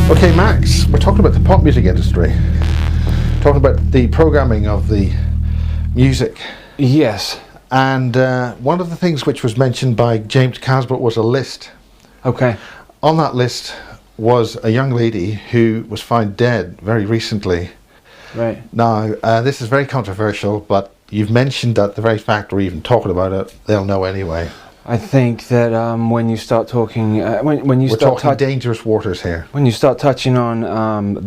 Okay, Max, we're talking about the pop music industry. Talking about the programming of the music. Yes. And one of the things which was mentioned by James Casbott was a list. Okay. On that list was a young lady who was found dead very recently. Right. Now, this is very controversial, but you've mentioned that the very fact we're even talking about it, they'll know anyway. I think that when you start talking, when you We're start talking dangerous waters here. when you start touching on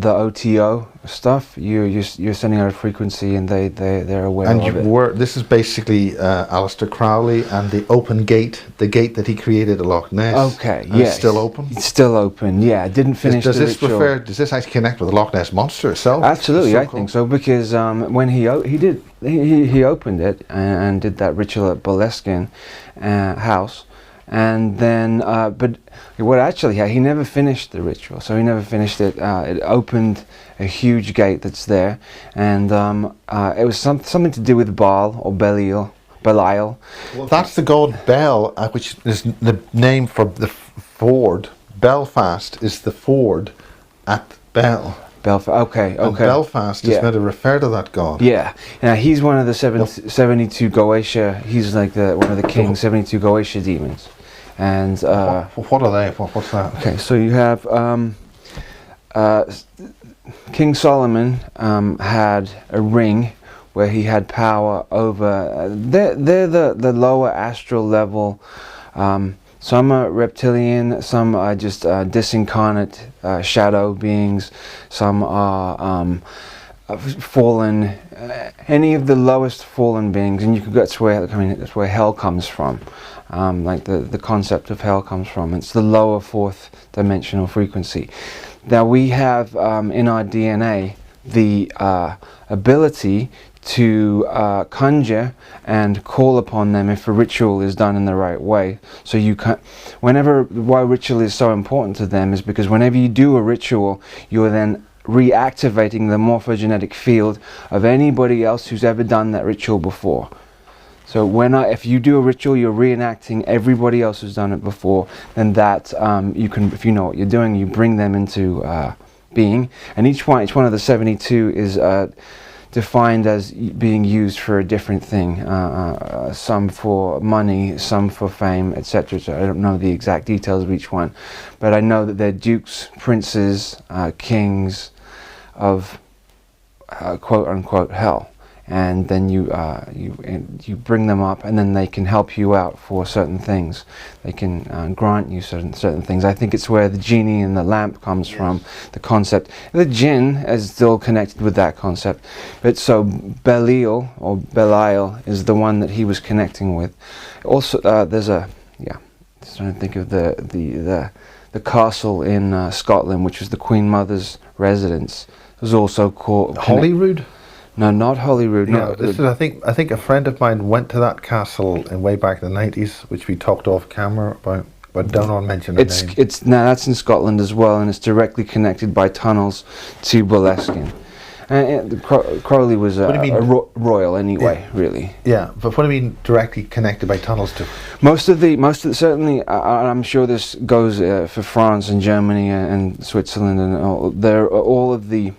the OTO stuff, you're sending out a frequency, and they're aware And of it. this is basically Aleister Crowley and the open gate, the gate that he created at Loch Ness. Okay. And Yes. it's still open. It's still open. Yeah. It didn't finish Does the this ritual. does this actually connect with the Loch Ness monster itself? Absolutely, I So-called? think so, because when he opened it and did that ritual at Boleskine house, and then but what actually he never finished the ritual, so he never finished it. It opened a huge gate that's there, and it was something to do with Baal or Belial. Well, that's the god Bel, which is the name for the ford. Belfast is the ford at Bel. Okay. And Belfast is meant to refer to that god. Yeah. Now he's one of the 72 Goetia. He's like one of the king's 72 Goetia demons. And what are they? What's that? okay, so you have King Solomon had a ring where he had power over. They're the lower astral level. Some are reptilian, some are just disincarnate shadow beings, some are fallen, any of the lowest fallen beings, and you could that's where hell comes from. Like the concept of hell comes from. It's the lower fourth dimensional frequency. Now we have in our DNA the ability to conjure and call upon them if a ritual is done in the right way. So you can, why ritual is so important to them is because whenever you do a ritual, you're then reactivating the morphogenetic field of anybody else who's ever done that ritual before. So if you do a ritual, you're reenacting everybody else who's done it before, and that you can, if you know what you're doing, you bring them into being. And each one of the 72 is defined as being used for a different thing. Some for money, some for fame, etc. So I don't know the exact details of each one, but I know that they're dukes, princes, kings of quote unquote hell. And then you bring them up, and then they can help you out for certain things. They can grant you certain things. I think it's where the genie in the lamp comes from, the concept. The jinn is still connected with that concept, but so Belial or Belial is the one that he was connecting with. Also, there's just trying to think of the castle in Scotland, which was the Queen Mother's residence. It was also called Holyrood. No, not Holyrood. Yeah, No, I think a friend of mine went to that castle in way back in the 90s, which we talked off camera about, but don't want to mention the name. That's in Scotland as well, and it's directly connected by tunnels to Boleskine. And Crowley was a royal anyway, really. Yeah, but what do you mean directly connected by tunnels to? Most of certainly, I'm sure this goes for France and Germany and Switzerland and all of the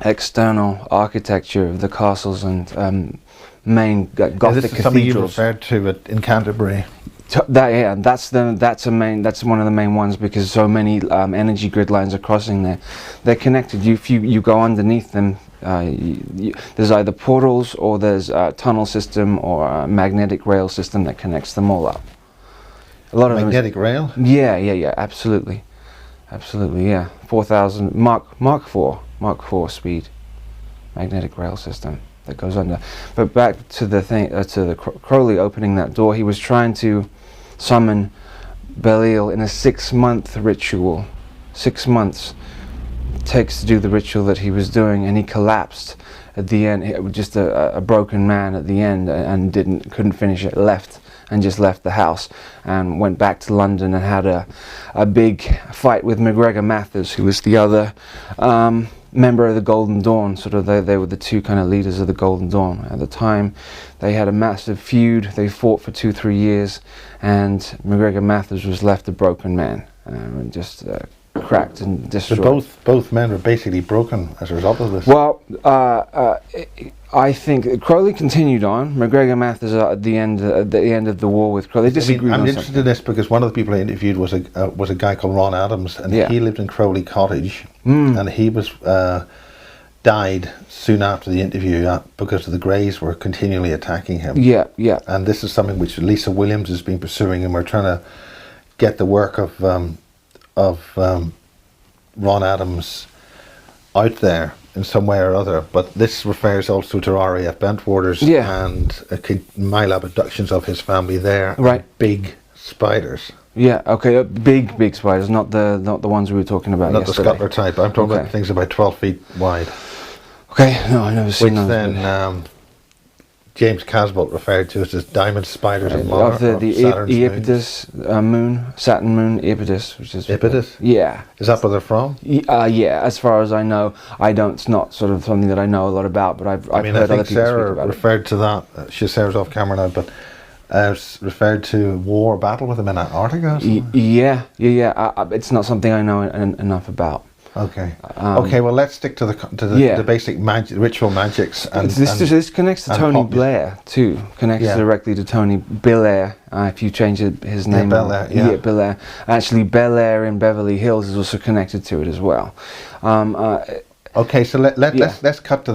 external architecture of the castles and main Gothic this is cathedrals. something you referred to it in Canterbury. That's one of the main ones, because so many energy grid lines are crossing there. They're connected. If you go underneath them, there's either portals or there's a tunnel system or a magnetic rail system that connects them all up. A lot of magnetic rail. Yeah, absolutely, yeah. 4,000 Mark 4 speed magnetic rail system that goes under. But back to the thing, to the Crowley opening that door, he was trying to summon Belial in a 6-month ritual. 6 months it takes to do the ritual that he was doing, and he collapsed at the end. It was just a broken man at the end, and couldn't finish it. Left the house and went back to London and had a big fight with McGregor Mathers, who was the other member of the Golden Dawn. Sort of they were the two kind of leaders of the Golden Dawn at the time. They had a massive feud. They fought for 2-3 years, and McGregor Mathers was left a broken man, and just cracked and So destroyed. both men were basically broken as a result of this. Well, I think Crowley continued on. McGregor Mathers at the end of the war with Crowley. They disagreed I'm on interested something. in this because one of the people I interviewed was a guy called Ron Adams, and Yeah. he lived in Crowley Cottage, Mm. and he was died soon after the interview because the Greys were continually attacking him. Yeah, yeah. And this is something which Lisa Williams has been pursuing, and we're trying to get the work of Ron Adams out there in some way or other. But this refers also to RAF Bentwaters and MyLab abductions of his family there. Right. Big spiders. Yeah, okay, big spiders, not the ones we were talking about Not yesterday. the scuttler type. I'm talking about things about 12 feet wide. Okay, no, I've never seen Which those. then James Casbolt referred to as diamond spiders of Of Mars. the Iapetus moon, Saturn moon, Iapetus, which is... Iapetus? Yeah. Is that where they're from? Yeah, as far as I know, it's not sort of something that I know a lot about, but I've heard I think other people Sarah speak about referred to that. Sarah's off camera now, but referred to war battle with them in Antarctica. Yeah. It's not something I know enough about. Okay. Okay. Well, let's stick to the basic ritual magics. And this connects to Tony Blair too. Connects directly to Tony Belair. If you change his name, Belair. Belair. Actually, Belair in Beverly Hills is also connected to it as well. Okay. So let's cut to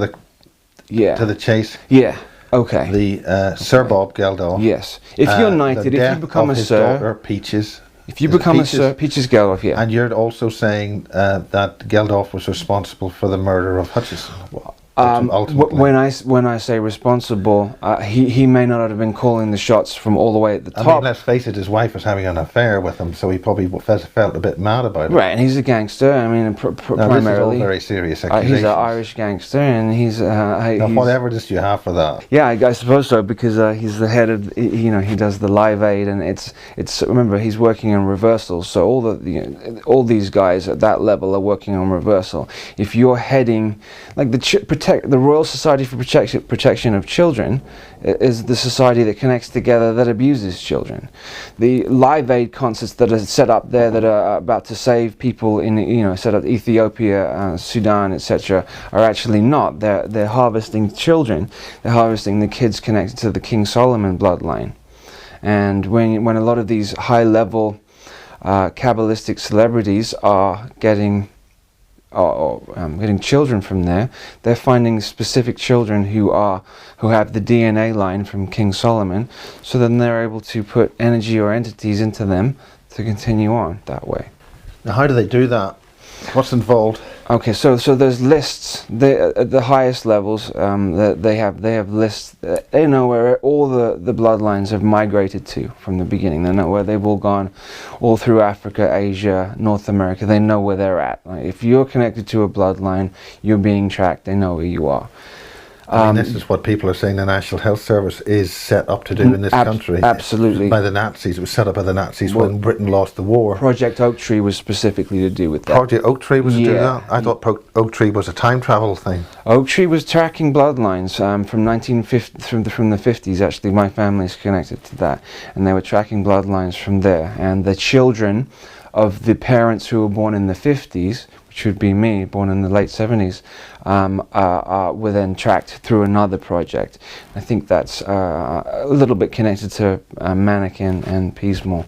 the chase. Yeah. Okay. The Sir Bob Geldof. Yes. If you're knighted, if you become a Sir, daughter, Peaches. If you become a Sir, Peaches Geldof, yeah. And you're also saying that Geldof was responsible for the murder of Hutchison. When I say responsible, he may not have been calling the shots from all the way at the top. I mean, let's face it, his wife was having an affair with him, so he probably felt a bit mad about it. Right, and he's a gangster. I mean, primarily. This is all very serious accusations. He's an Irish gangster, and he's... what evidence do you have for that? Yeah, I suppose so, because he's the head of... he does the Live Aid, and it's remember, he's working on reversals, so all these guys at that level are working on reversal. If you're heading... like the Royal Society for Protection of Children is the society that connects together that abuses children. The Live Aid concerts that are set up there that are about to save people in set up Ethiopia, Sudan, etc., are actually not. They're harvesting children. They're harvesting the kids connected to the King Solomon bloodline. And when a lot of these high-level Kabbalistic celebrities are getting children from there, they're finding specific children who have the DNA line from King Solomon, so then they're able to put energy or entities into them to continue on that way. Now, how do they do that? What's involved? Okay, so there's lists. At the highest levels, they have lists. They know where all the bloodlines have migrated to from the beginning. They know where they've all gone, all through Africa, Asia, North America. They know where they're at. Like, if you're connected to a bloodline, you're being tracked. They know where you are. This is what people are saying the National Health Service is set up to do in this country. Absolutely. By the Nazis. It was set up by the Nazis when Britain lost the war. Project Oak Tree was specifically to do with that. Project Oak Tree was to do that? I thought Oak Tree was a time travel thing. Oak Tree was tracking bloodlines from 1950, from the 50s. Actually, my family's connected to that. And they were tracking bloodlines from there. And the children of the parents who were born in the 50s, which would be me, born in the late 70s, were then tracked through another project. I think that's a little bit connected to Mannequin and Peasmore.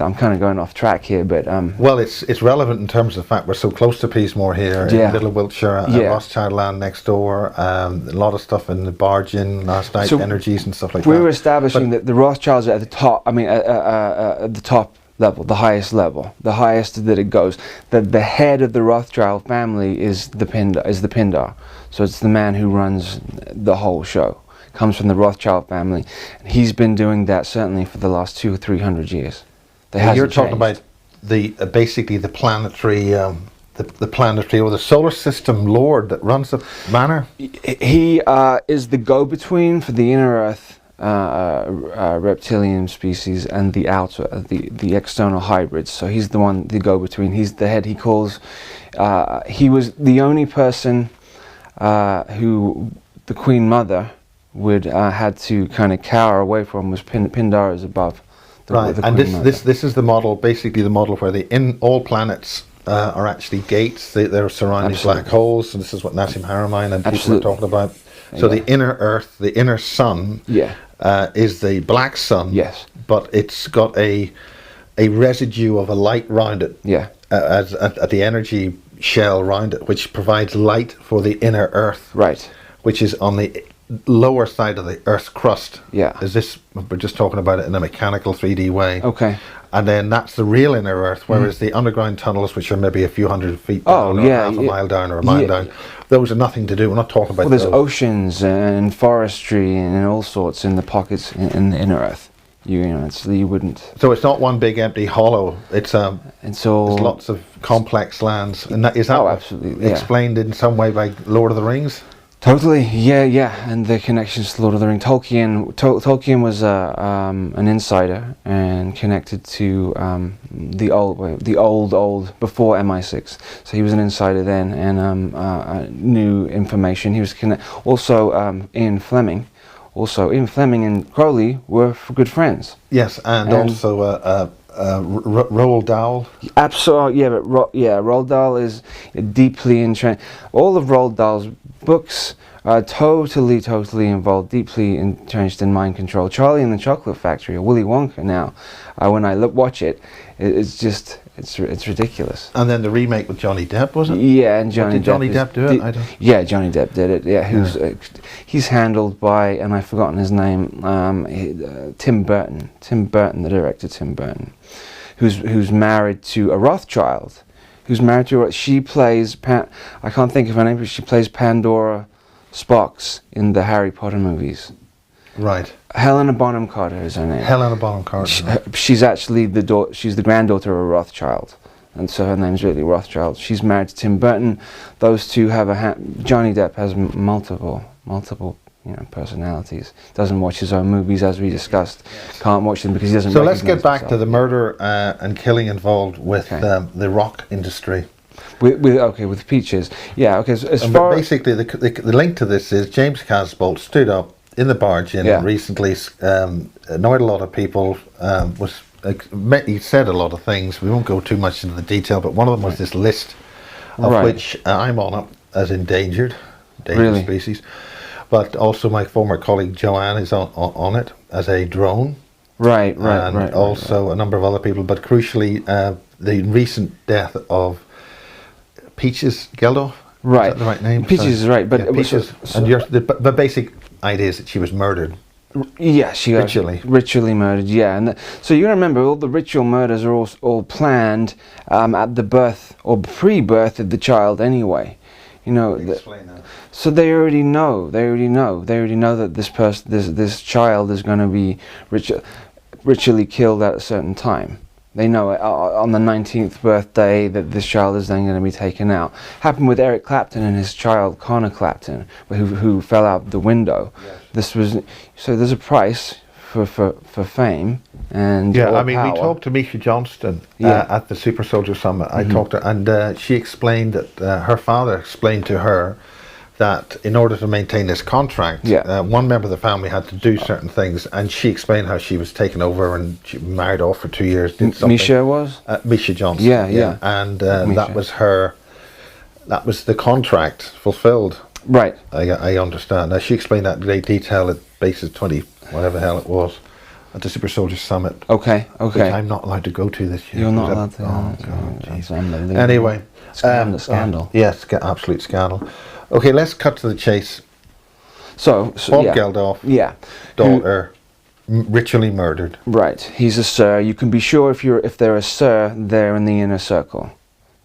I'm kind of going off track here, but... well, it's relevant in terms of the fact we're so close to Peasmore here, in Little Wiltshire, Rothschild land next door, a lot of stuff in the barge in last night, energies and stuff like that. We were establishing that the Rothschilds are at the top, at the top level, the highest that it goes. The head of the Rothschild family is the Pindar. So it's the man who runs the whole show. Comes from the Rothschild family. And he's been doing that certainly for the last 200 or 300 years. You're talking about basically the planetary the planetary or the solar system lord that runs the manor. He is the go-between for the inner Earth reptilian species and the outer, the external hybrids. So he's the one, the go-between. He's the head. He calls. He was the only person who the Queen Mother would had to kind of cower away from. Was Pindar is above. Right, and this is the model, basically the model where all planets are actually gates. They're surrounding Absolutely. black holes, and this is what Nassim Haramein and people are Absolutely. talking about. So Yeah. the inner Earth, the inner sun, Yeah. is the black sun. Yes. But it's got a residue of a light round it, Yeah. at the energy shell around it, which provides light for the inner Earth, Right. which is on the lower side of the Earth's crust. Yeah. Is this? We're just talking about it in a mechanical 3D way. Okay. And then that's the real inner Earth, whereas the underground tunnels, which are maybe a few hundred feet down, or half a mile down, or a mile down, those are nothing to do. We're not talking about. Well, there's those. oceans and forestry and all sorts in the pockets in the inner Earth. You know, you wouldn't. So it's not one big empty hollow. It's It's all. there's lots of complex lands, and is that Oh, absolutely, yeah. explained in some way by Lord of the Rings? Totally, yeah, and the connections to Lord of the Rings. Tolkien was an insider and connected to the old before MI6. So he was an insider then and knew information. He was also Ian Fleming. Also, Ian Fleming and Crowley were good friends. Yes, and also Roald Dahl. Absolutely, yeah, but Roald Dahl is deeply entrenched. All of Roald Dahl's books are totally involved, deeply entrenched in mind control. Charlie and the Chocolate Factory, or Willy Wonka now, when I watch it, it's just, it's ridiculous. And then the remake with Johnny Depp, was it? Yeah, and Johnny Did Johnny Depp do it? I don't. Yeah, Johnny Depp did it. Yeah, he's handled by, and I've forgotten his name, Tim Burton. Tim Burton, the director, Tim Burton, who's married to a Rothschild. She plays I can't think of her name, but she plays Pandora Spock in the Harry Potter movies. Right. Helena Bonham Carter is her name. Helena Bonham Carter. She's actually she's the granddaughter of a Rothschild, and so her name's really Rothschild. She's married to Tim Burton. Those two have Johnny Depp has multiple personalities. Doesn't watch his own movies, as we discussed. Can't watch them because he doesn't. So let's get back himself. to the murder and killing involved with the rock industry. With Peaches. Yeah, okay. So basically, the link to this is James Casbolt stood up in the barge recently, annoyed a lot of people. He said a lot of things. We won't go too much into the detail, but one of them was this list of which I'm on it as endangered species. But also my former colleague Joanne is on it as a drone. Right. Also a number of other people, but crucially the recent death of Peaches Geldof. Right. Is that the right name? Peaches is right, but Peaches. And the basic idea is that she was murdered. Yeah, she got ritually murdered. Yeah, and so you remember all the ritual murders are all planned at the birth or pre-birth of the child anyway. You know. Explain that. So they already know. They already know that this child is going to be ritually killed at a certain time. They know on the 19th birthday that this child is then going to be taken out. Happened with Eric Clapton and his child Connor Clapton, who fell out the window. Yes. So there's a price for fame and we power. talked to Miles Johnston at the Super Soldier Summit. I talked to her, and she explained that her father explained to her that in order to maintain this contract, one member of the family had to do certain things, and she explained how she was taken over and she married off for 2 years. Did something. Misha was? Misha Johnson. Yeah. And that was that was the contract fulfilled. Right. I understand. Now she explained that in great detail at Bases 20, whatever the hell it was, at the Super Soldier Summit. Okay. Which I'm not allowed to go to this year. You're not allowed to. Oh, God, that's unbelievable. Anyway. Scandal. Yes, absolute scandal. Okay, let's cut to the chase. So Bob Geldof, daughter, ritually murdered. Right, he's a Sir. You can be sure if they're a Sir, they're in the inner circle.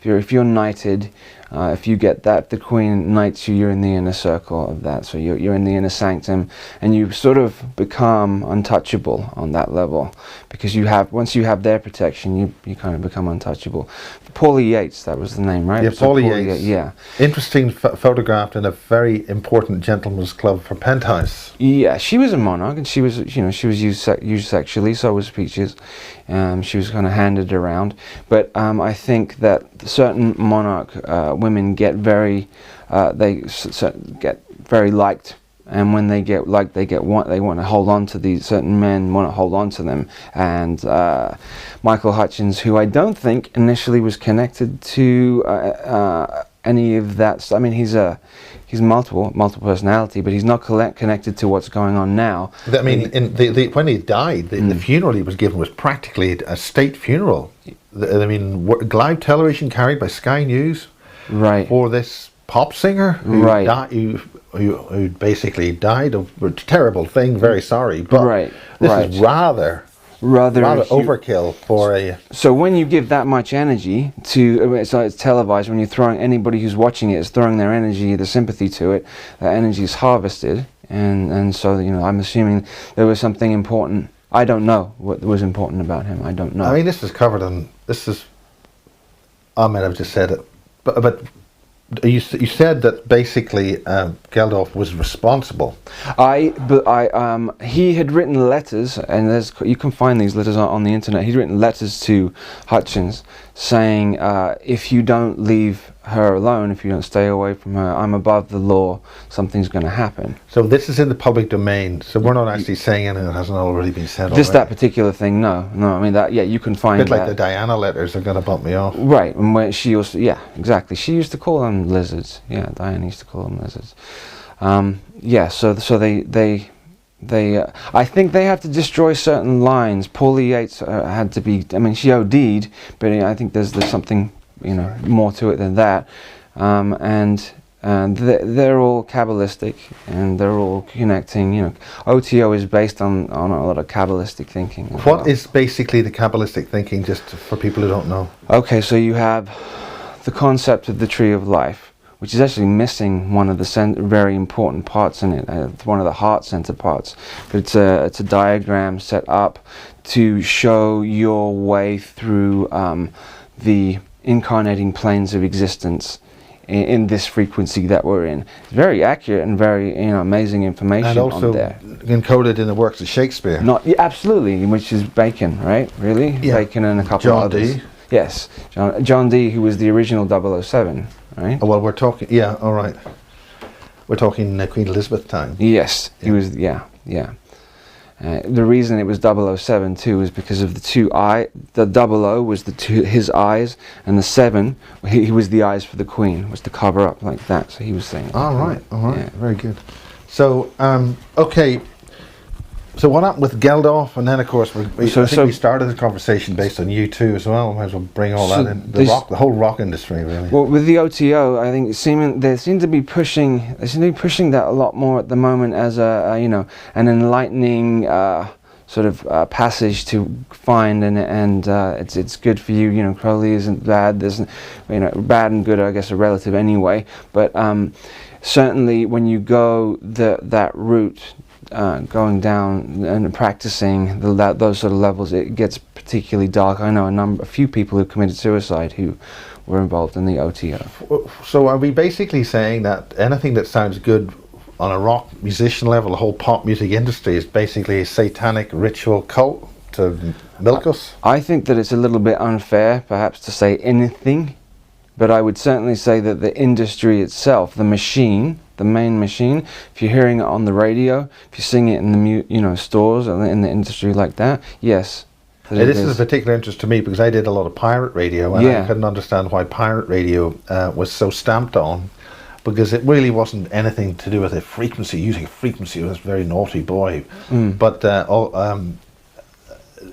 If you're knighted, if you get that, the Queen knights you, you're in the inner circle of that. So you're in the inner sanctum, and you sort of become untouchable on that level, because once you have their protection, you kind of become untouchable. Paulie Yates, that was the name, right? Yeah, so Paulie Yates. Yeah. Interesting, photographed in a very important gentleman's club for Penthouse. Yeah, she was a monarch, and she was used sexually. So was Peaches. She was kind of handed around. But I think that certain monarch women get very, get very liked and when they want to hold on to these certain men, want to hold on to them. And Michael Hutchins, who I don't think initially was connected to any of that. I mean, he's multiple personality, but he's not connected to what's going on now. I mean, when he died, the funeral he was given was practically a state funeral. I mean, live television carried by Sky News, right, for this pop singer who right. Who basically died of a terrible thing. Very sorry, but this is rather overkill for a. So when you give that much energy to, so it's televised, when you're throwing, anybody who's watching it is throwing their energy, the sympathy to it, that energy is harvested, and so, you know, I'm assuming there was something important. I don't know what was important about him. I don't know. I mean, this is covered in, I might have just said it, but you said that basically Geldof was responsible. He had written letters, and you can find these letters on the internet. He'd written letters to Hutchins saying, if you don't leave her alone, if you don't stay away from her, I'm above the law, something's going to happen. So this is in the public domain, so we're not actually saying anything that hasn't already been said already. Just that particular thing, no, I mean, that, yeah, you can find a bit like the Diana letters are going to bump me off. Right, and where she also, yeah, exactly, she used to call them lizards. Yeah, Diana used to call them lizards. Yeah, so they I think they have to destroy certain lines. Paulie Yates had to be, I mean, she OD'd, but I think there's something, you know, more to it than that. And they're all Kabbalistic, and they're all connecting, you know. OTO is based on a lot of Kabbalistic thinking. What is basically the Kabbalistic thinking, just for people who don't know? Okay, so you have the concept of the tree of life, which is actually missing one of the very important parts in it, one of the heart center parts. But it's a diagram set up to show your way through the incarnating planes of existence in this frequency that we're in. It's very accurate and very, you know, amazing information and also on there. Encoded in the works of Shakespeare. Absolutely, which is Bacon, right? Really? Yeah. Bacon and a couple of others. John Dee. Yes, John Dee, who was the original 007. Right? Oh, well, we're talking, yeah, all right. We're talking Queen Elizabeth time. Yes, he was, yeah. The reason it was 007 too is because of the two eye. The 00 was his eyes, and the 7, he was the eyes for the Queen, was to cover up like that. So he was saying. All right, yeah. Very good. So, okay. So what happened with Geldof, and then of course we started the conversation based on U2 as well. Might as well bring all that in. The whole rock industry, really. Well, with the OTO, I think they seem to be pushing that a lot more at the moment as you know, an enlightening sort of passage to find, and it's good for you. You know, Crowley isn't bad. There's, you know, bad and good, I guess, are relative anyway. But certainly when you go that route. Going down and practicing those sort of levels, it gets particularly dark. I know a few people who committed suicide who were involved in the OTO. So are we basically saying that anything that sounds good on a rock musician level, the whole pop music industry, is basically a satanic ritual cult to milk us? I think that it's a little bit unfair, perhaps, to say anything, but I would certainly say that the industry itself, the machine, the main machine, if you're hearing it on the radio, if you're seeing it in the stores or in the industry like that, yes. This is a particular interest to me because I did a lot of pirate radio, and I couldn't understand why pirate radio was so stamped on, because it really wasn't anything to do with a frequency. Using a frequency was a very naughty boy. But I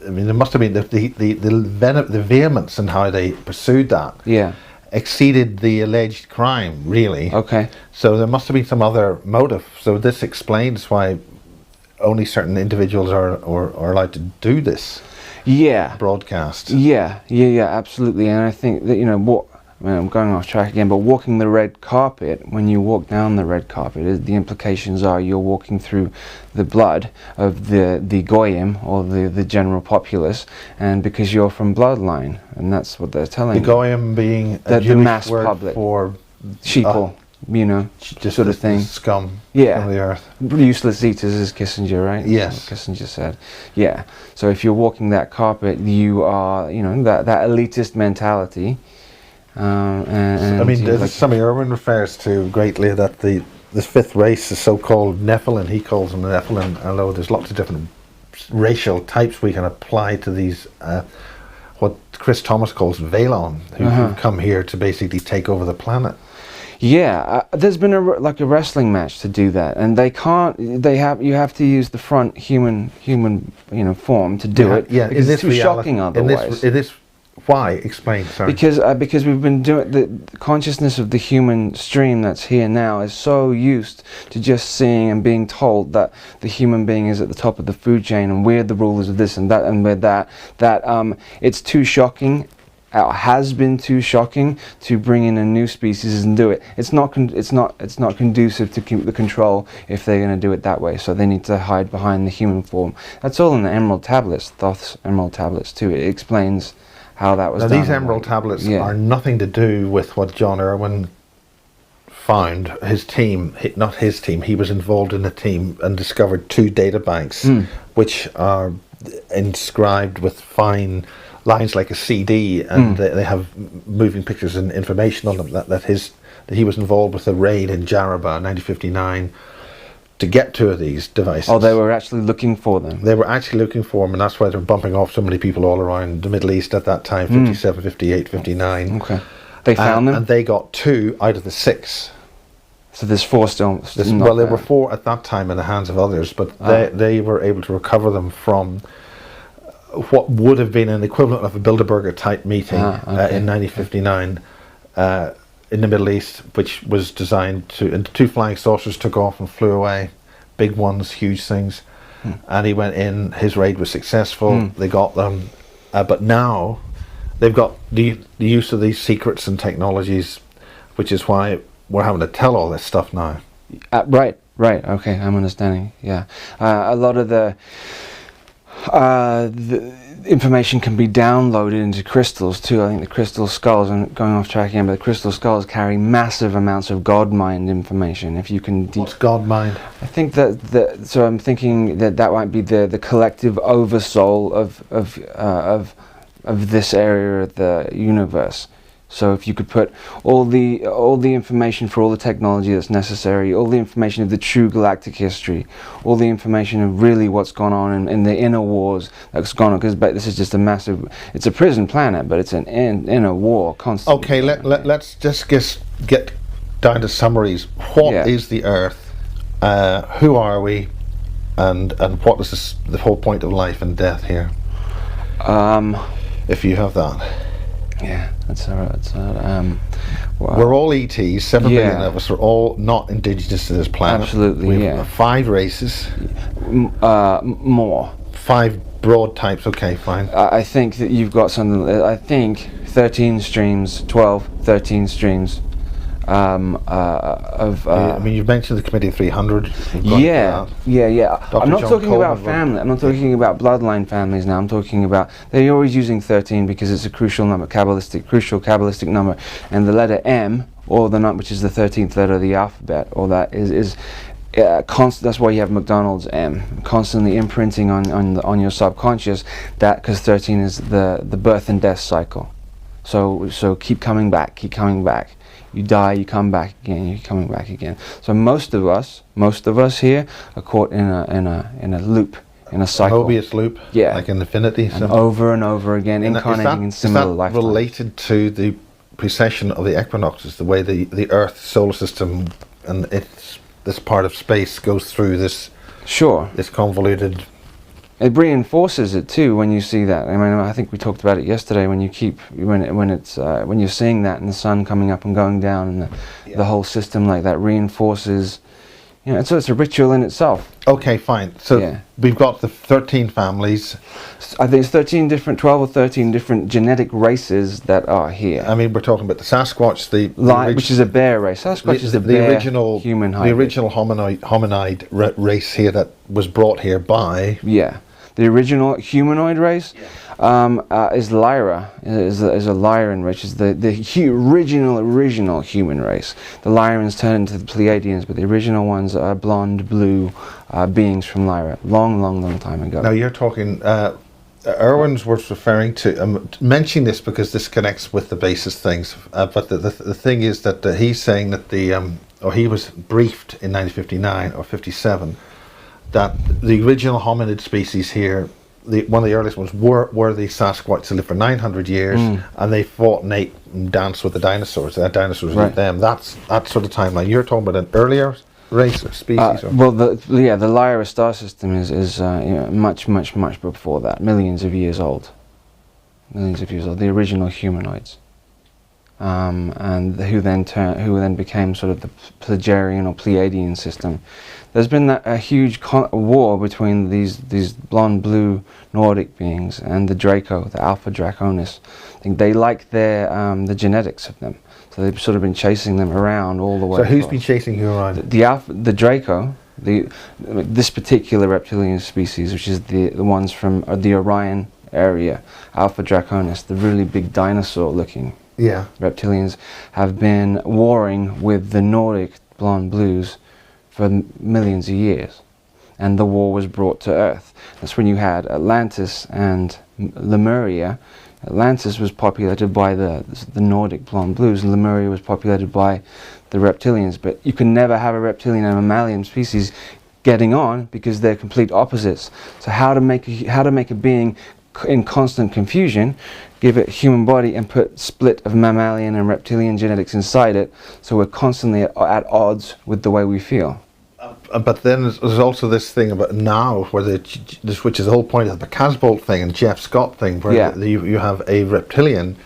mean, there must have been the vehemence in how they pursued that. Yeah. Exceeded the alleged crime, really. Okay. So there must have been some other motive. So this explains why only certain individuals are allowed to do this. Yeah. Broadcast. Yeah, absolutely. And I think that, you know, I'm going off track again, but walking the red carpet, when you walk down the red carpet, the implications are you're walking through the blood of the Goyim, or the general populace, and because you're from bloodline, and that's what they're telling you. The Goyim being a the mass word public for sheeple, you know, just sort of thing. Scum of the earth. Useless eaters, as Kissinger, right? Yes. Kissinger said. Yeah. So if you're walking that carpet, you are, you know, that elitist mentality. I mean, Sammy Irwin refers to greatly that the this fifth race, the so-called Nephilim, he calls them the Nephilim, although there's lots of different racial types we can apply to these, what Chris Thomas calls Valon, who've come here to basically take over the planet. Yeah, there's been a wrestling match to do that, and they can't. You have to use the front human form to do it. Yeah, because it's too shocking otherwise. Why? Explain. Sorry. Because we've been doing the consciousness of the human stream that's here now is so used to just seeing and being told that the human being is at the top of the food chain and we're the rulers of this and that and we're that it's too shocking. Has been too shocking to bring in a new species and do it. It's not conducive to keep the control if they're going to do it that way. So they need to hide behind the human form. That's all in the Emerald Tablets, Thoth's Emerald Tablets too. It explains how that was done. Now these Emerald Tablets are nothing to do with what John Irwin found. His team, not his team, he was involved in a team and discovered 2 data banks which are inscribed with fine lines like a CD, and they have moving pictures and information on them. That he was involved with a raid in Jarraba in 1959 to get 2 of these devices. Oh, they were actually looking for them. They were actually looking for them, and that's why they were bumping off so many people all around the Middle East at that time, 57, 58, 59. Okay. They found them? And they got 2 out of the 6. So there's 4 still. Well, there were 4 at that time in the hands of others, but they were able to recover them from what would have been an equivalent of a Bilderberger type meeting in 1959 in the Middle East, which was designed to, and 2 flying saucers took off and flew away, big ones, huge things, and he went in, his raid was successful, they got them, but now they've got the use of these secrets and technologies, which is why we're having to tell all this stuff now. Right, okay, I'm understanding, yeah. A lot of the information can be downloaded into crystals too. I think the crystal skulls, I'm going off track again, but the crystal skulls carry massive amounts of God mind information. If you can, what's God mind? I think so I'm thinking that might be the collective oversoul of this area of the universe. So if you could put all the information for all the technology that's necessary, all the information of the true galactic history, all the information of really what's gone on in the inner wars that's gone on, because this is just a massive, it's a prison planet, but it's an inner war constantly. Okay, let's just get down to summaries. What is the Earth? Who are we? And what is the whole point of life and death here? If you have that. Yeah, that's all right. Wow. We're all ETs, 7 billion of us are all not indigenous to this planet. Absolutely, we have 5 races. More. 5 broad types, okay, fine. I think that you've got something, I think 13 streams, 13 streams I mean, you've mentioned the Committee of 300. Yeah. I'm not talking about Coleman family. I'm not talking about bloodline families now. I'm talking about, they're always using 13 because it's a crucial number, crucial Kabbalistic number, and the letter M, or the number which is the 13th letter of the alphabet, or that is constant. That's why you have McDonald's M, constantly imprinting on your subconscious, that because 13 is the birth and death cycle. So keep coming back. You die, you come back again, you're coming back again. So most of us here are caught in a loop, in a cycle. Mobius loop, like an infinity. And over and over again, incarnating in similar lifetimes. Is that related to the precession of the equinoxes, the way the Earth solar system and this part of space goes through this? Sure. This convoluted. It reinforces it too when you see that. I mean, I think we talked about it yesterday. When you're seeing that and the sun coming up and going down, and the whole system like that reinforces. So it's a ritual in itself. Okay, fine. So we've got the 13 families. I think it's 12 or 13 different genetic races that are here. I mean, we're talking about the Sasquatch, which is a bear race. Sasquatch is the original human hybrid. The original hominid race here that was brought here by. Yeah, the original humanoid race is Lyra. Is a Lyran, which is the original human race. The Lyrans turned into the Pleiadians, but the original ones are blonde, blue beings from Lyra, long time ago. Now you're talking. Irwin's was referring to mentioning this because this connects with the basis things. But the thing is that he's saying that the or he was briefed in 1959 or 57, that the original hominid species here, one of the earliest ones, were the Sasquatch that lived for 900 years, and they fought and ate and danced with the dinosaurs. The dinosaurs ate them. That's that sort of timeline. You're talking about an earlier race or species? Well, the Lyra star system is much before that, millions of years old. Millions of years old. The original humanoids, and who then became sort of the Pleiadian or Pleiadian system. There's been a huge war between these blonde blue Nordic beings and the Draco, the Alpha Draconis. I think they like the genetics of them, so they've sort of been chasing them around all the way. So who's been chasing who around? The Draco, this particular reptilian species, which is the ones from the Orion area, Alpha Draconis, the really big dinosaur-looking reptilians, have been warring with the Nordic blonde blues for millions of years, and the war was brought to Earth. That's when you had Atlantis and Lemuria. Atlantis was populated by the Nordic blonde blues, and Lemuria was populated by the reptilians. But you can never have a reptilian and mammalian species getting on because they're complete opposites. So how to make a being in constant confusion, give it a human body and put split of mammalian and reptilian genetics inside it, so we're constantly at odds with the way we feel. But then there's also this thing about now, where which is the whole point of the Casbolt thing and Jeff Scott thing, where you have a reptilian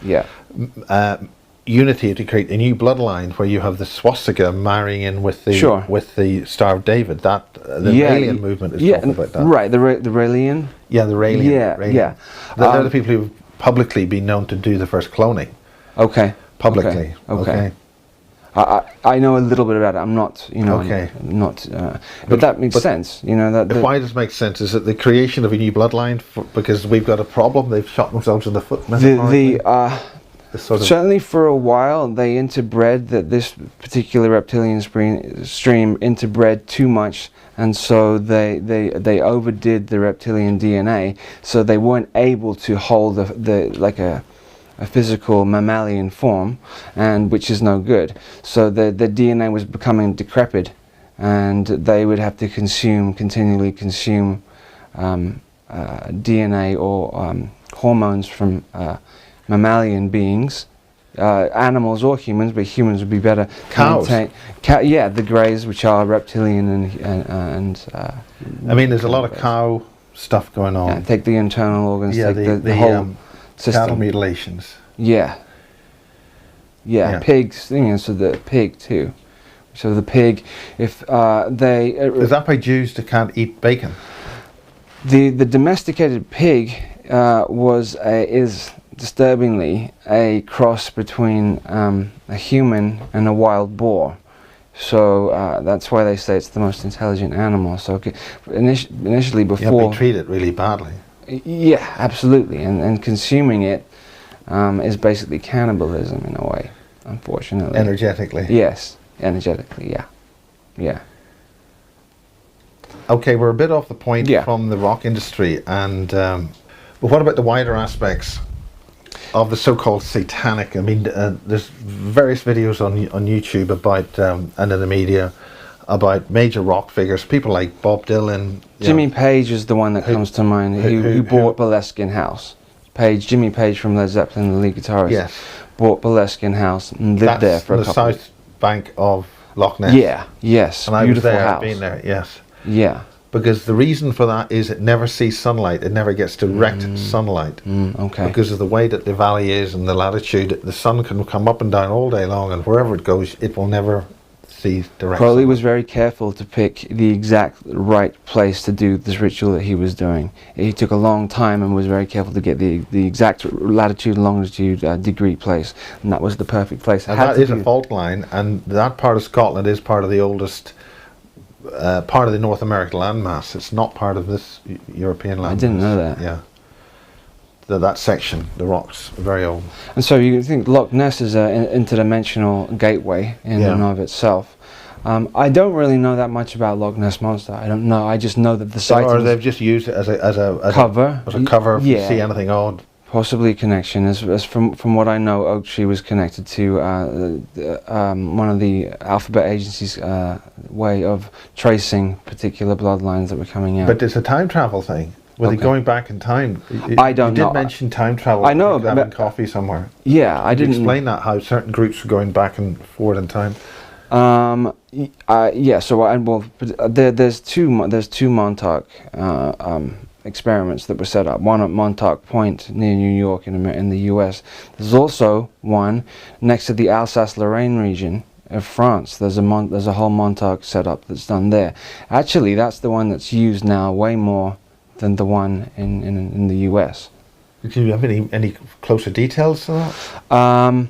unity to create a new bloodline, where you have the swastika marrying in with the Star of David. That the alien movement is talking about that. Right, the Raelian. Yeah, the Raelian. Yeah. They're the people who've publicly been known to do the first cloning. Okay. Publicly. Okay. I know a little bit about it. I'm not, but that makes sense. Why does it make sense? Is it the creation of a new bloodline because we've got a problem? They've shot themselves in the foot. Certainly for a while they interbred, that this particular reptilian stream interbred too much, and so they overdid the reptilian DNA, so they weren't able to hold a physical mammalian form, and which is no good. So the DNA was becoming decrepit, and they would have to continually consume DNA or hormones from mammalian beings, animals or humans, but humans would be better. Cows. The greys, which are reptilian and I mean, there's a lot of cow stuff going on. Yeah, take the internal organs, take the whole system. Cattle mutilations. Yeah. Pigs. So the pig too. So the pig, if they is that by Jews that can't eat bacon? The domesticated pig is disturbingly a cross between a human and a wild boar. So that's why they say it's the most intelligent animal. So initially, before you treat it really badly. Yeah, absolutely, and consuming it is basically cannibalism in a way, unfortunately. Energetically. Yes, energetically. Yeah. Okay, we're a bit off the point from the rock industry, and but what about the wider aspects of the so-called satanic? I mean, there's various videos on YouTube about and in the media about major rock figures, people like Bob Dylan. Jimmy Page is the one that comes to mind, who bought Boleskine House. Jimmy Page from Led Zeppelin, the lead guitarist, bought Boleskine House and lived there for a couple. The south bank of Loch Ness. Yes, and beautiful I was there, house. been there, yes. Yeah. Because the reason for that is it never sees sunlight. It never gets direct sunlight. Okay. Because of the way that the valley is and the latitude, the sun can come up and down all day long, and wherever it goes, it will never see direct Crowley sunlight. was very careful to pick the exact right place to do this ritual that he was doing. He took a long time and was very careful to get the exact latitude and longitude degree place, and that was the perfect place. And that is a fault line, and that part of Scotland is part of the oldest part of the North American landmass. It's not part of this European landmass. I didn't know that. Yeah. That section, the rocks, are very old. And so you think Loch Ness is an interdimensional gateway in and of itself. I don't really know that much about Loch Ness Monster. I don't know. I just know that the site. Or they've just used it as a cover. As a cover if you see anything odd. Possibly a connection. As from what I know, she was connected to one of the alphabet agencies' way of tracing particular bloodlines that were coming out. But it's a time travel thing. Were they going back in time? I don't know. You did mention time travel. I know, like having coffee somewhere. Yeah, I didn't explain that, how certain groups were going back and forward in time. Yeah. So there's two Montauk experiments that were set up. One at Montauk Point near New York in the U.S. There's also one next to the Alsace-Lorraine region of France. There's a whole Montauk setup that's done there. Actually, that's the one that's used now way more than the one in the U.S. Do you have any closer details to that?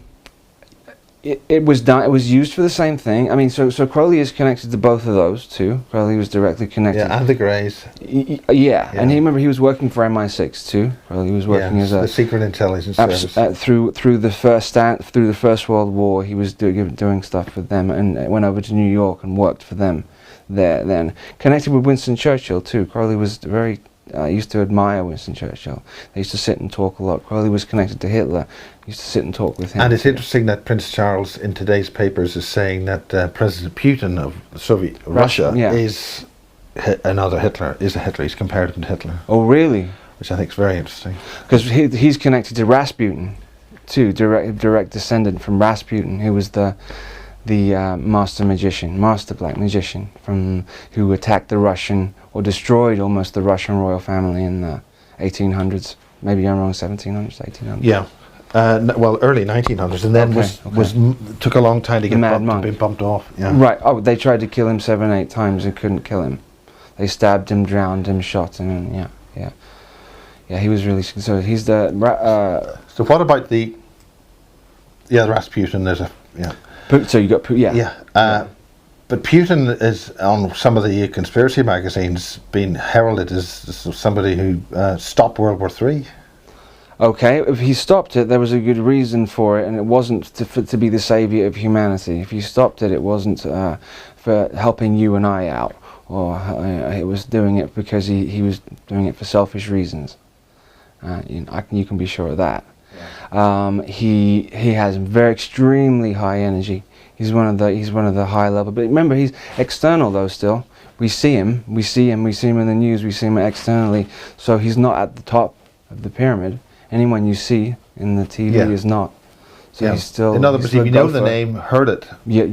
It was done. It was used for the same thing. I mean, so Crowley is connected to both of those too. Crowley was directly connected. Yeah, and the Greys. Yeah, and he was working for MI6 too. Crowley was working as the Secret Intelligence Service. Through the First World War, he was doing stuff with them, and went over to New York and worked for them there. Then connected with Winston Churchill too. Crowley was very used to admire Winston Churchill. They used to sit and talk a lot. Crowley was connected to Hitler. Used to sit and talk with him. And it's interesting that Prince Charles in today's papers is saying that President Putin of Soviet Russia is another Hitler. Is a Hitler. He's compared him to Hitler. Oh, really? Which I think is very interesting. Because he's connected to Rasputin, too. Direct descendant from Rasputin, who was the master black magician who attacked the Russian, or destroyed almost the Russian royal family in the 1800s. Maybe I'm wrong, 1700s, 1800s. Yeah. Early 1900s, and then took a long time to get bumped off. Yeah. Right. Oh, they tried to kill him 7-8 times and couldn't kill him. They stabbed him, drowned him, shot him, and yeah. He was really. So he's the. So what about the Rasputin? There's a So you got Putin. Yeah. But Putin is on some of the conspiracy magazines being heralded as somebody who stopped World War III. Okay, if he stopped it, there was a good reason for it, and it wasn't to be the savior of humanity. If he stopped it, it wasn't for helping you and I out, or it was doing it because he was doing it for selfish reasons. You can be sure of that. Yeah. He has extremely high energy. He's one of the high level. But remember, he's external though. Still, we see him in the news. We see him externally. So he's not at the top of the pyramid. Anyone you see in the TV is not. So he's still. In other words, if you know the name, heard it. Yeah,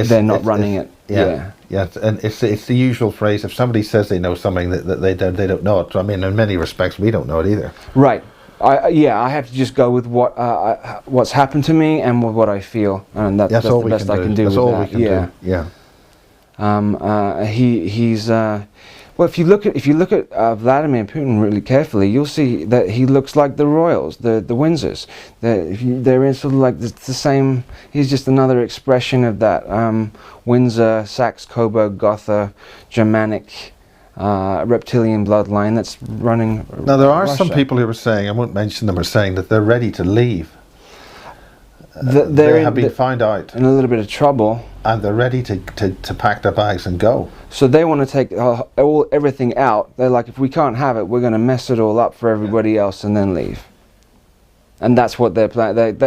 they're not running it. Yeah, and it's the usual phrase. If somebody says they know something that they don't know it. So I mean, in many respects, we don't know it either. Right. I have to just go with what's happened to me and with what I feel, and that's the best I can do. That's all we can do. Yeah. He's. Well, if you look at Vladimir Putin really carefully, you'll see that he looks like the royals, the Windsors. They're in sort of like the same. He's just another expression of that Windsor, Saxe-Coburg, Gotha, Germanic, reptilian bloodline that's running. Now there are Russia. some people who are saying, I won't mention them, are saying that they're ready to leave. They have been found out in a little bit of trouble, and they're ready to pack their bags and go. So they want to take everything out. They're like, if we can't have it, we're going to mess it all up for everybody else and then leave. And that's what they're planning.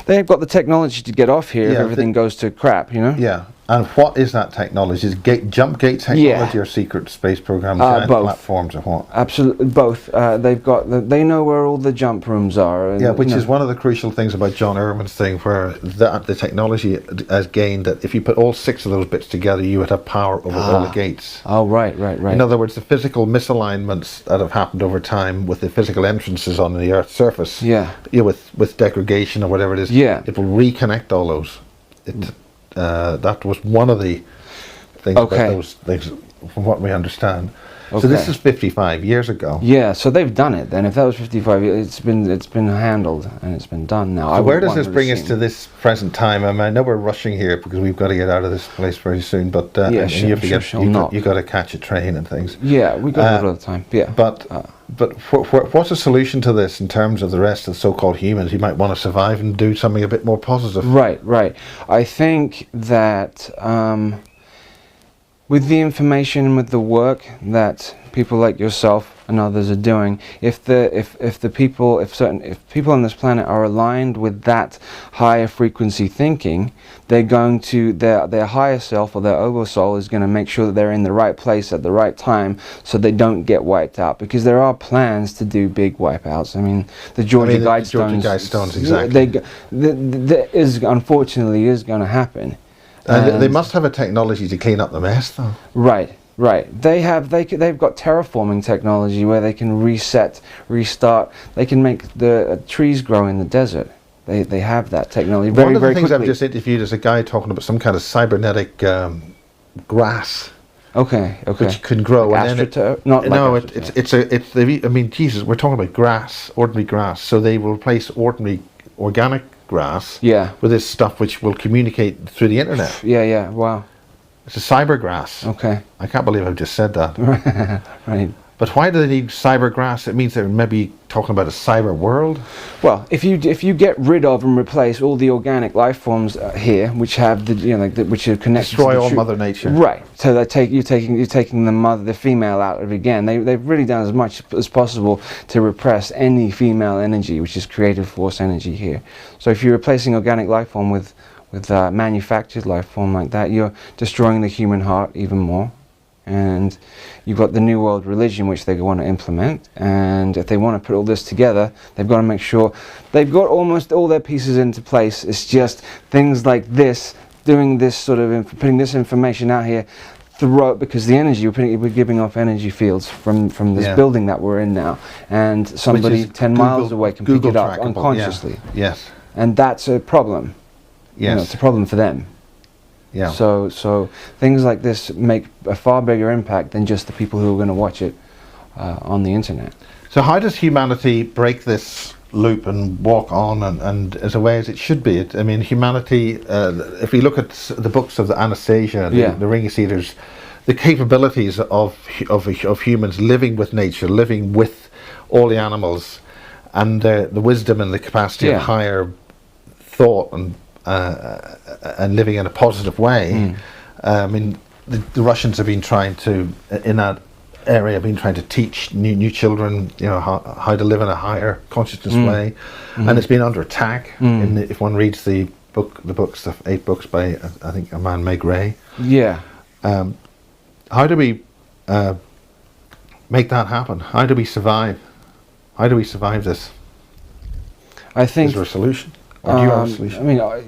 They've got the technology to get off here if everything goes to crap, you know? Yeah. And what is that technology? Is jump gate technology or secret space programs, both platforms, or what? Absolutely, both. They know where all the jump rooms are. And, which is one of the crucial things about John Irwin's thing, where the technology has gained that if you put all 6 of those bits together, you would have power over all the gates. Oh, right. In other words, the physical misalignments that have happened over time with the physical entrances on the Earth's surface, with degradation or whatever it is, it will reconnect all those. That was one of the things about those things, from what we understand. So this is 55 years ago. Yeah, so they've done it then. If that was 55 years, it's been handled and it's been done now. So where does this bring us to this present time? I mean, I know we're rushing here because we've got to get out of this place very soon, but you got to catch a train and things. Yeah, we got it all the time. Yeah. But what's the solution to this in terms of the rest of the so-called humans? You might want to survive and do something a bit more positive. Right. I think that with the information and with the work that people like yourself and others are doing. If people on this planet are aligned with that higher frequency thinking, they're going to their higher self or their oversoul is going to make sure that they're in the right place at the right time, so they don't get wiped out. Because there are plans to do big wipeouts. I mean, the Georgia Guidestones, exactly. There is, unfortunately, is going to happen. They must have a technology to clean up the mess, though. Right. They've got terraforming technology where they can reset, restart. They can make the trees grow in the desert. They have that technology very, very quickly. One of the things I've just interviewed is a guy talking about some kind of cybernetic grass. Okay. Which can grow. Like I mean, Jesus, we're talking about grass, ordinary grass. So they will replace ordinary organic grass with this stuff which will communicate through the internet. Yeah. Wow. It's a cyber grass. Okay. I can't believe I've just said that. Right. But why do they need cyber grass? It means they're maybe talking about a cyber world. Well, if you get rid of and replace all the organic life forms here, which have which are connected, destroy all Mother Nature. Right. So you're taking the female out of it again. They've really done as much as possible to repress any female energy, which is creative force energy here. So if you're replacing organic life form with manufactured life form like that, you're destroying the human heart even more. And you've got the New World religion, which they want to implement. And if they want to put all this together, they've got to make sure they've got almost all their pieces into place. It's just things like this, doing this sort of, putting this information out here, because the energy we're giving off energy fields from this building that we're in now, and somebody 10 miles away can pick it up unconsciously. Yes. And that's a problem. Yes. It's a problem for them. Yeah. So things like this make a far bigger impact than just the people who are going to watch it on the internet. So how does humanity break this loop and walk on and as a way as it should be? I mean, humanity, if we look at the books of the Anastasia, the Ring of Cedars, the capabilities of humans living with nature, living with all the animals, and the wisdom and the capacity of higher thought and living in a positive way. I mean, the Russians have been trying to, in that area, to teach new children, how to live in a higher consciousness way, and it's been under attack. If one reads the 8 books by I think a man Meg Ray. Yeah. How do we make that happen? How do we survive? How do we survive this? I think. Is there a solution? Or do you have a solution? I mean, I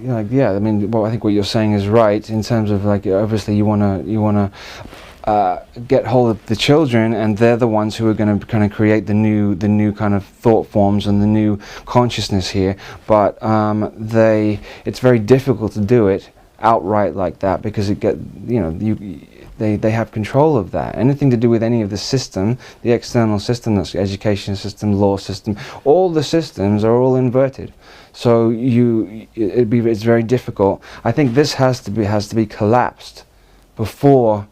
mean, I think what you're saying is right in terms of obviously you wanna get hold of the children, and they're the ones who are going to kind of create the new kind of thought forms and the new consciousness here. But it's very difficult to do it outright like that, because they have control of that. Anything to do with any of the system, the external system, that's education system, law system, all the systems are all inverted. So it's very difficult. I think this has to be collapsed before.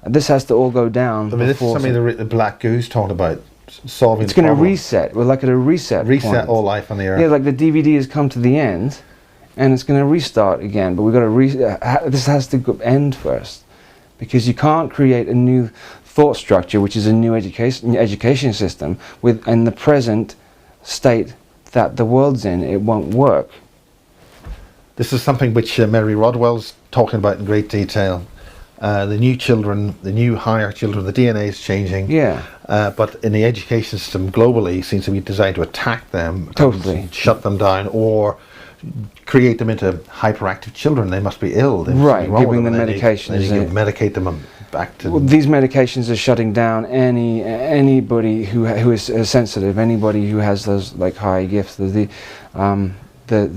This has to all go down. I mean, this is something the Black Goose talked about, solving. It's going to reset. We're like at a reset. Reset point. All life on the earth. Yeah, like the DVD has come to the end, and it's going to restart again. But we've got to this has to end first, because you can't create a new thought structure, which is a new education system, in the present state that the world's in. It won't work. This is something which Mary Rodwell's talking about in great detail. The new children, the new higher children, the DNA is changing. Yeah. But in the education system globally, seems to be designed to attack them, totally, shut them down, or create them into hyperactive children. They must be ill. Right, giving them medications. They medicate them back to. Well, these medications are shutting down anybody who is sensitive, anybody who has those high gifts. The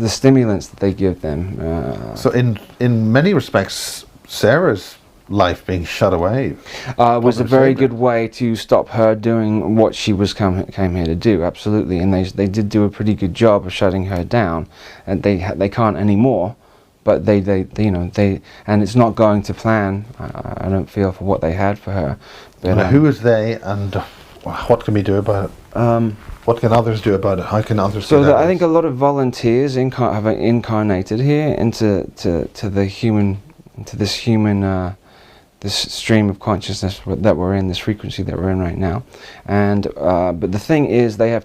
stimulants that they give them. So in many respects, Sarah's life being shut away was a very good way to stop her doing what she was came here to do. Absolutely, and they did do a pretty good job of shutting her down, and they can't anymore. But they and it's not going to plan. I don't feel, for what they had for her. But, who is they, and what can we do about it? What can others do about it? How can others do that? I think a lot of volunteers have incarnated here into this human this stream of consciousness that we're in, this frequency that we're in right now. And but the thing is, they have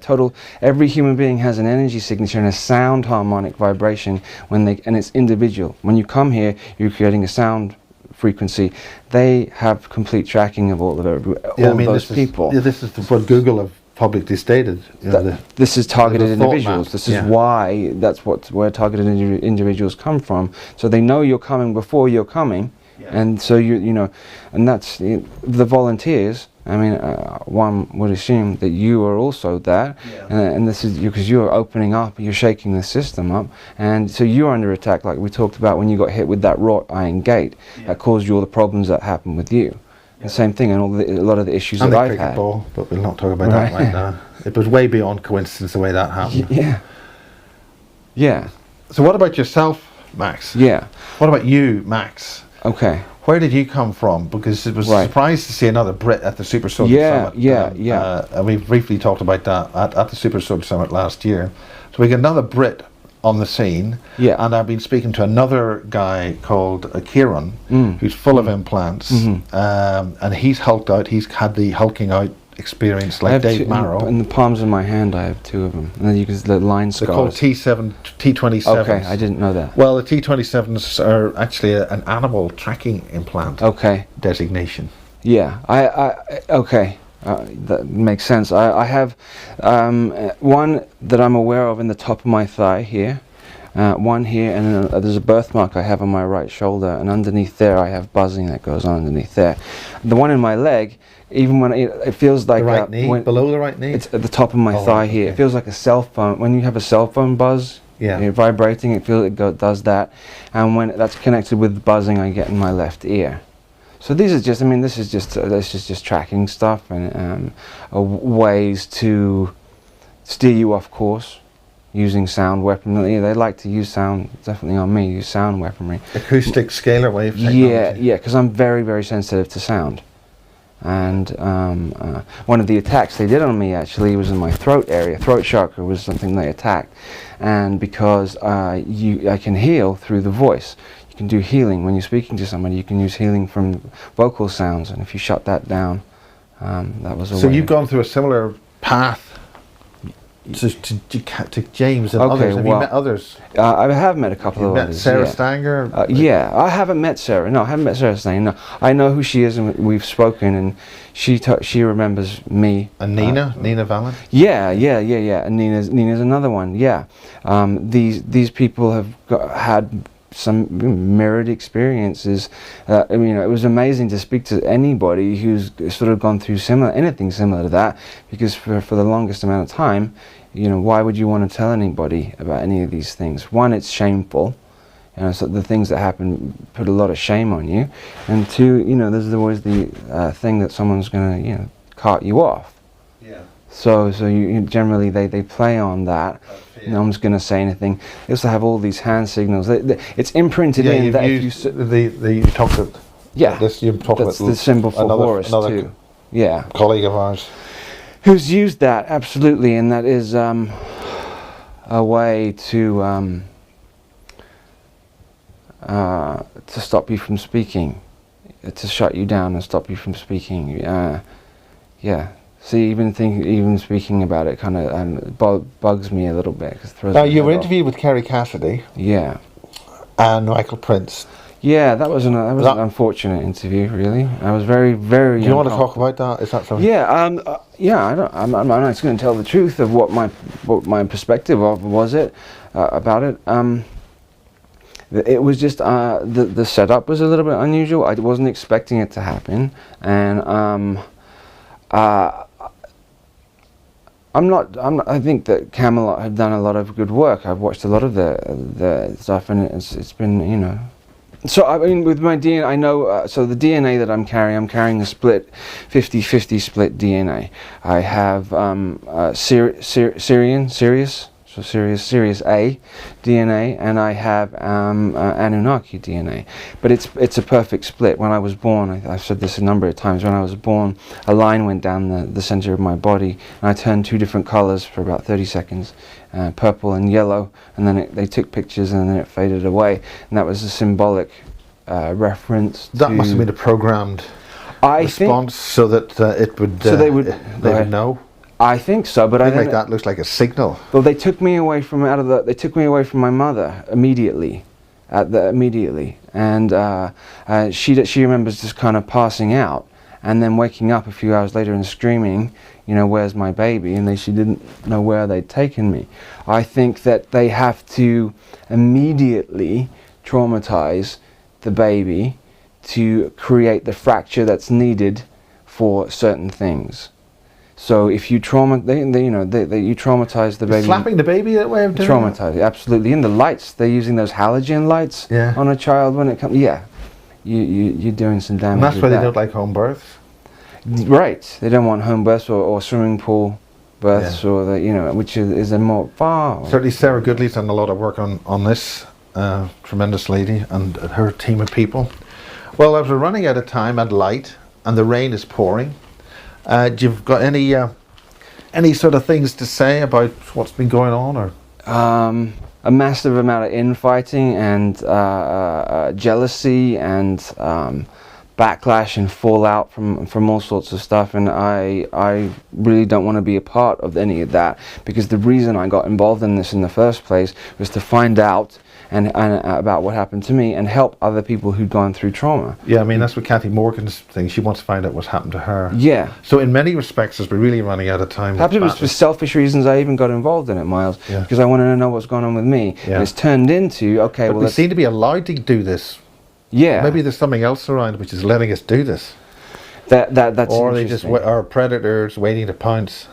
every human being has an energy signature and a sound harmonic vibration and it's individual. When you come here, you're creating a sound frequency. They have complete tracking of all those people. This is what Google have publicly stated. This is targeted individuals. This is why where targeted individuals come from. So they know you're coming before you're coming. And so and that's the volunteers. I mean, one would assume that you are also that, and this is because you're opening up, you're shaking the system up, and so you're under attack, like we talked about when you got hit with that wrought iron gate that caused you all the problems that happened with you. The same thing, and a lot of the issues that I've had. Ball, but we'll not talk about that right now. It was way beyond coincidence the way that happened. Yeah. So what about yourself, Max? Yeah. What about you, Max? Okay. Where did you come from? Because it was a surprise to see another Brit at the Super Soldier Summit. And we briefly talked about that at the Super Soldier Summit last year. So we get another Brit on the scene. Yeah. And I've been speaking to another guy called Kieran, who's full of implants. And he's hulked out. He's had the hulking out experience like Dave Marrow. In the palms of my hand, I have two of them. And then you can see the line scars. They're called T27s. Okay, I didn't know that. Well, the T27s are actually an animal tracking implant. Designation. Yeah, that makes sense. I have one that I'm aware of in the top of my thigh here. One here, and there's a birthmark I have on my right shoulder, and underneath there I have buzzing that goes on underneath there. The one in my leg, even when it feels like the right knee, below the right knee, it's at the top of my thigh here. It feels like a cell phone. When you have a cell phone buzz, you're vibrating. It does that, and when that's connected with the buzzing I get in my left ear. So these are just, this is just tracking stuff and ways to steer you off course. Using sound weaponry, they like to use sound. Definitely on me, use sound weaponry. Acoustic scalar wave technology. Yeah, because I'm very, very sensitive to sound. And one of the attacks they did on me actually was in my throat area. Throat chakra was something they attacked, and because I can heal through the voice. You can do healing when you're speaking to somebody. You can use healing from vocal sounds, and if you shut that down, that was a way. So you've gone through a similar path. To James and others. Have you met others? I have met a couple of others. Sarah Stanger? I haven't met Sarah. No, I haven't met Sarah Stanger. No, I know who she is, and we've spoken, and she remembers me. And Nina Valent? Yeah. And Nina's another one. Yeah, these people have had some mirrored experiences. It was amazing to speak to anybody who's sort of gone through anything similar to that, because for the longest amount of time, why would you want to tell anybody about any of these things? One, it's shameful. So the things that happen put a lot of shame on you, and two, there's always the thing that someone's going to cart you off. Yeah. So you generally they play on that. No one's going to say anything. They also have all these hand signals. It's imprinted in that if you talked about. Yeah. You talked about the symbol for Horus too. Yeah. Colleague of ours. Who's used that absolutely, and that is a way to stop you from speaking, to shut you down and stop you from speaking. Yeah. See, even speaking about it kind of bugs me a little bit. You were interviewed with Kerry Cassidy. Yeah. And Michael Prince. Yeah, that was an unfortunate interview. Really, I was very, very. Do you want to talk about that? Is that something? Yeah. I'm not just going to tell the truth of what my perspective of was it about it. It was just the setup was a little bit unusual. I wasn't expecting it to happen, and I think that Camelot have done a lot of good work. I've watched a lot of the stuff, and it's been, So with my DNA, I know. So the DNA that I'm carrying a split, 50-50 split DNA. I have Sirius A DNA, and I have Anunnaki DNA. But it's a perfect split. When I was born, I've said this a number of times, when I was born, a line went down the center of my body, and I turned two different colors for about 30 seconds, purple and yellow, and then they took pictures, and then it faded away, and that was a symbolic reference That to... must have been a programmed response, so that it would. So they would know. I think so, but I think like that looks like a signal. Well, they took me away from They took me away from my mother immediately, and she remembers just kind of passing out, and then waking up a few hours later and screaming, you know, "Where's my baby?" And she didn't know where they'd taken me. I think that they have to immediately traumatize the baby to create the fracture that's needed for certain things. So if you you traumatize the baby. Slapping the baby that way of doing Traumatize, absolutely. And the lights, they're using those halogen lights on a child when it comes. Yeah, you're doing some damage. And that's why they don't like home births. Right, they don't want home births or swimming pool births, or which is a more far. Certainly, Sarah Goodley's done a lot of work on this. Tremendous lady and her team of people. Well, as we're running out of time and light, and the rain is pouring, do you've got any sort of things to say about what's been going on, or? A massive amount of infighting and jealousy and backlash and fallout from all sorts of stuff, and I really don't want to be a part of any of that, because the reason I got involved in this in the first place was to find out and about what happened to me and help other people who'd gone through trauma. Yeah, I mean, that's what Kathy Morgan's thing. She wants to find out what's happened to her. Yeah. So in many respects, as we're really running out of time. Perhaps it was for selfish reasons I even got involved in it, Miles, because I wanted to know what's going on with me. Yeah. And it's turned into, okay, but we seem to be allowed to do this. Yeah. Maybe there's something else around which is letting us do this. That's or they just are predators waiting to pounce.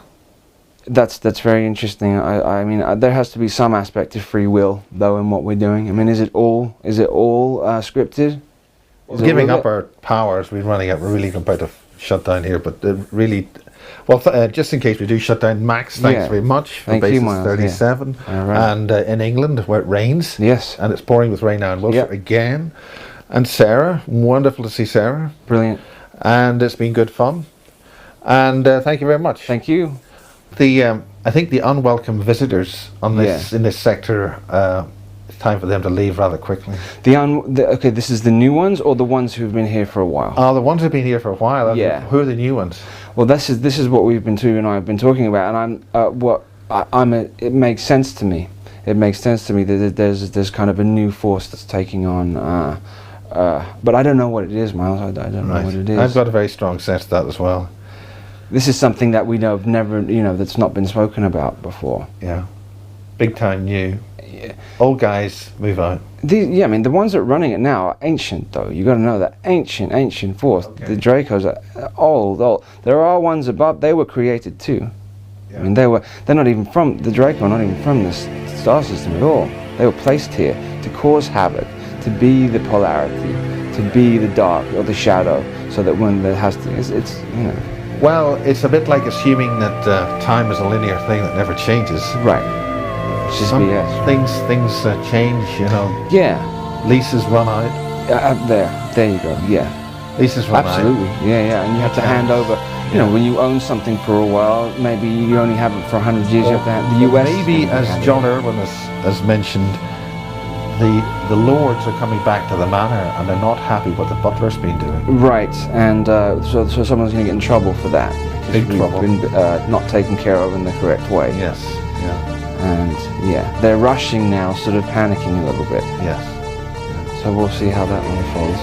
That's very interesting. I mean, there has to be some aspect of free will, though, in what we're doing. I mean, is it all scripted? Giving up our powers, we're running out. We're really about to shut down here, but really, well, just in case we do shut down, Max, thanks very much for Basis 37, and in England where it rains, and it's pouring with rain now in Wiltshire again, and Sarah, wonderful to see Sarah, brilliant, and it's been good fun, and thank you very much. Thank you. I think the unwelcome visitors on this in this sector, it's time for them to leave rather quickly. Okay, this is the new ones or the ones who've been here for a while? Oh, the ones who've been here for a while. Yeah. Who are the new ones? Well, this is what we've been and I've been talking about, and it makes sense to me. It makes sense to me that there's kind of a new force that's taking on. But I don't know what it is, Miles. I don't know what it is. I've got a very strong sense of that as well. This is something that we know have never, that's not been spoken about before. Yeah, big time new. Yeah. Old guys move out. I mean, the ones that are running it now are ancient, though. You got to know that ancient force. Okay. The Dracos are old. There are ones above. They were created too. Yeah. I mean, they're not even from the Draco. Not even from this star system at all. They were placed here to cause havoc, to be the polarity, to be the dark or the shadow, so that when there has to, it's. Well, it's a bit like assuming that time is a linear thing that never changes. Right. Just things change, Yeah. Leases run out. There you go. Yeah. Leases run out. Absolutely. Yeah. And you have to hand over. When you own something for a while, maybe you only have it for 100 years. You have to hand the U.S. Maybe, as John Irwin has mentioned, the lords are coming back to the manor and they're not happy what the butler's been doing. Right, and so someone's going to get in trouble for that. Big trouble. Been not taken care of in the correct way. Yes, And they're rushing now, sort of panicking a little bit. Yes. So we'll see how that one unfolds.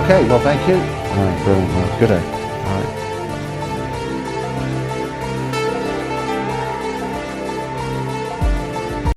Okay, well, thank you. All right, brilliant. Good day. All right.